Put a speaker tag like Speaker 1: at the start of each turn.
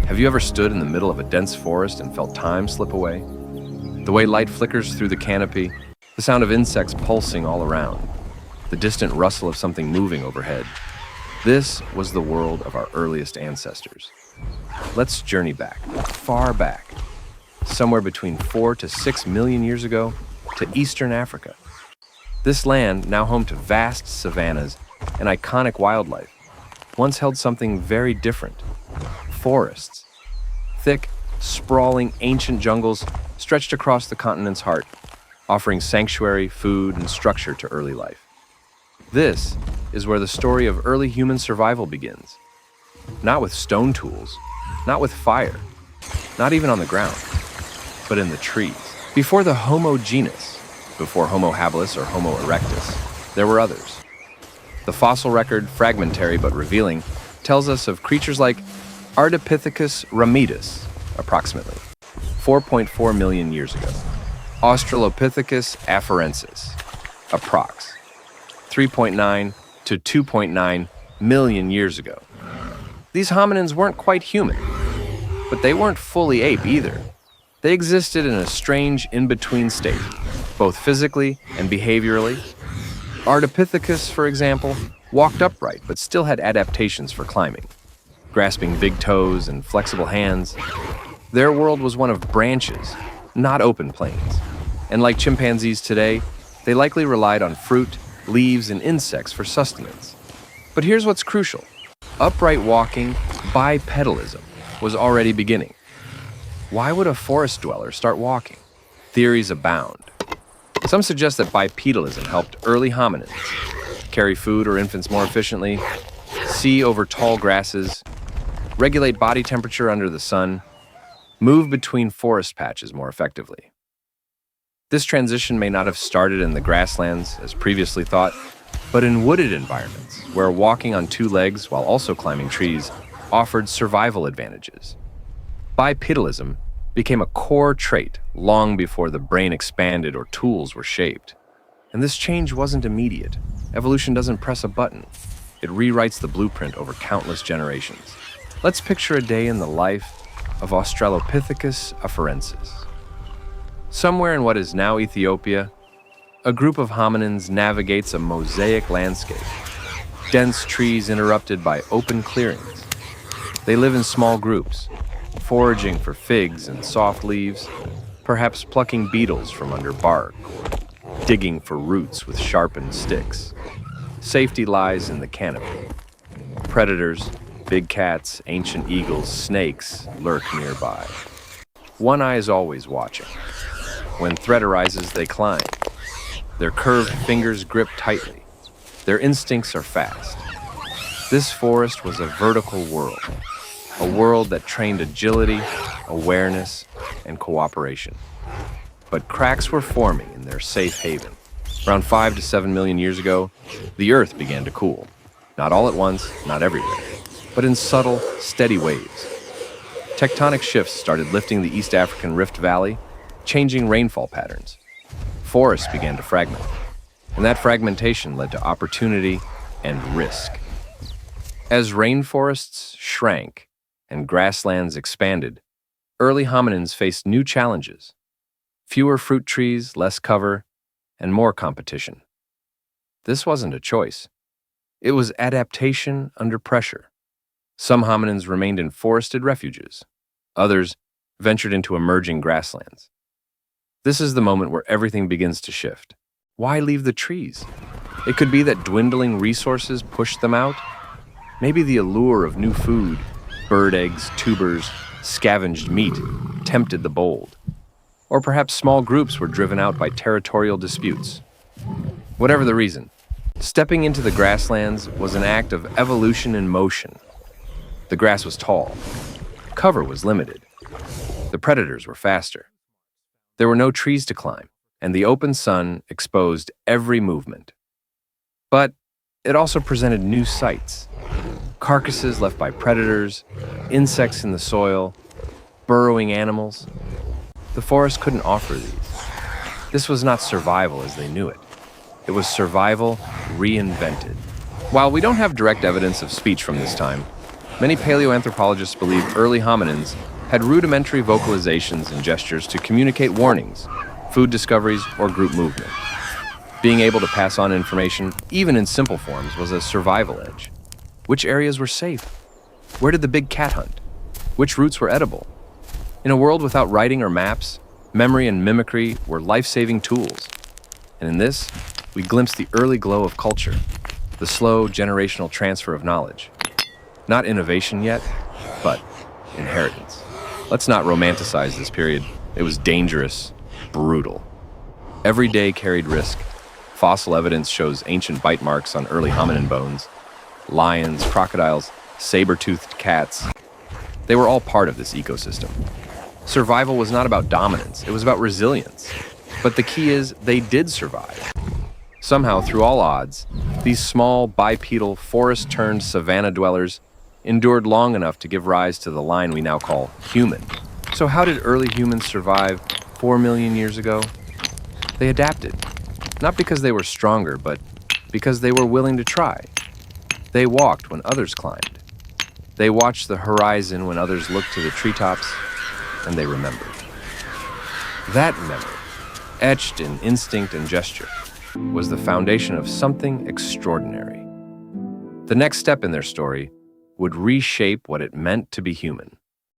Speaker 1: Have you ever stood in the middle of a dense forest and felt time slip away? The way light flickers through the canopy, the sound of insects pulsing all around, the distant rustle of something moving overhead. This was the world of our earliest ancestors. Let's journey back, far back, somewhere between 4 to 6 million years ago, to Eastern Africa. This land, now home to vast savannas and iconic wildlife, once held something very different: forests. Thick, sprawling, ancient jungles stretched across the continent's heart, offering sanctuary, food, and structure to early life. This is where the story of early human survival begins. Not with stone tools, not with fire, not even on the ground, but in the trees. Before the Homo genus, before Homo habilis or Homo erectus, there were others. The fossil record, fragmentary but revealing, tells us of creatures like Ardipithecus ramidus, approximately 4.4 million years ago. Australopithecus afarensis, approx. 3.9 to 2.9 million years ago. These hominins weren't quite human, but they weren't fully ape either. They existed in a strange in-between state, both physically and behaviorally. Ardipithecus, for example, walked upright but still had adaptations for climbing, grasping big toes and flexible hands. Their world was one of branches, not open plains. And like chimpanzees today, they likely relied on fruit, leaves, and insects for sustenance. But here's what's crucial. Upright walking, bipedalism, was already beginning. Why would a forest dweller start walking? Theories abound. Some suggest that bipedalism helped early hominins carry food or infants more efficiently, see over tall grasses, regulate body temperature under the sun, move between forest patches more effectively. This transition may not have started in the grasslands, as previously thought, but in wooded environments, where walking on two legs while also climbing trees offered survival advantages. Bipedalism became a core trait long before the brain expanded or tools were shaped. And this change wasn't immediate. Evolution doesn't press a button. It rewrites the blueprint over countless generations. Let's picture a day in the life of Australopithecus afarensis. Somewhere in what is now Ethiopia, a group of hominins navigates a mosaic landscape. Dense trees interrupted by open clearings. They live in small groups, foraging for figs and soft leaves, perhaps plucking beetles from under bark, or digging for roots with sharpened sticks. Safety lies in the canopy. Predators, big cats, ancient eagles, snakes lurk nearby. One eye is always watching. When threat arises, they climb. Their curved fingers grip tightly. Their instincts are fast. This forest was a vertical world, a world that trained agility, awareness, and cooperation. But cracks were forming in their safe haven. Around 5 to 7 million years ago, the Earth began to cool. Not all at once, not everywhere, but in subtle, steady waves. Tectonic shifts started lifting the East African Rift Valley, changing rainfall patterns. Forests began to fragment, and that fragmentation led to opportunity and risk. As rainforests shrank and grasslands expanded, early hominins faced new challenges: fewer fruit trees, less cover, and more competition. This wasn't a choice. It was adaptation under pressure. Some hominins remained in forested refuges. Others ventured into emerging grasslands. This is the moment where everything begins to shift. Why leave the trees? It could be that dwindling resources pushed them out. Maybe the allure of new food, bird eggs, tubers, scavenged meat, tempted the bold. Or perhaps small groups were driven out by territorial disputes. Whatever the reason, stepping into the grasslands was an act of evolution in motion. The grass was tall. Cover was limited. The predators were faster. There were no trees to climb, and the open sun exposed every movement. But it also presented new sights: carcasses left by predators, insects in the soil, burrowing animals. The forest couldn't offer these. This was not survival as they knew it. It was survival reinvented. While we don't have direct evidence of speech from this time, Many paleoanthropologists believe early hominins had rudimentary vocalizations and gestures to communicate warnings, food discoveries, or group movement. Being able to pass on information, even in simple forms, was a survival edge. Which areas were safe? Where did the big cat hunt? Which routes were edible? In a world without writing or maps, memory and mimicry were life-saving tools. And in this, we glimpse the early glow of culture, the slow generational transfer of knowledge. Not innovation yet, but inheritance. Let's not romanticize this period. It was dangerous, brutal. Every day carried risk. Fossil evidence shows ancient bite marks on early hominin bones. Lions, crocodiles, saber-toothed cats. They were all part of this ecosystem. Survival was not about dominance, it was about resilience. But the key is, they did survive. Somehow, through all odds, these small, bipedal, forest-turned savanna dwellers endured long enough to give rise to the line we now call human. So how did early humans survive 4 million years ago? They adapted. Not because they were stronger, but because they were willing to try. They walked when others climbed. They watched the horizon when others looked to the treetops, and they remembered. That memory, etched in instinct and gesture, was the foundation of something extraordinary. The next step in their story would reshape what it meant to be human.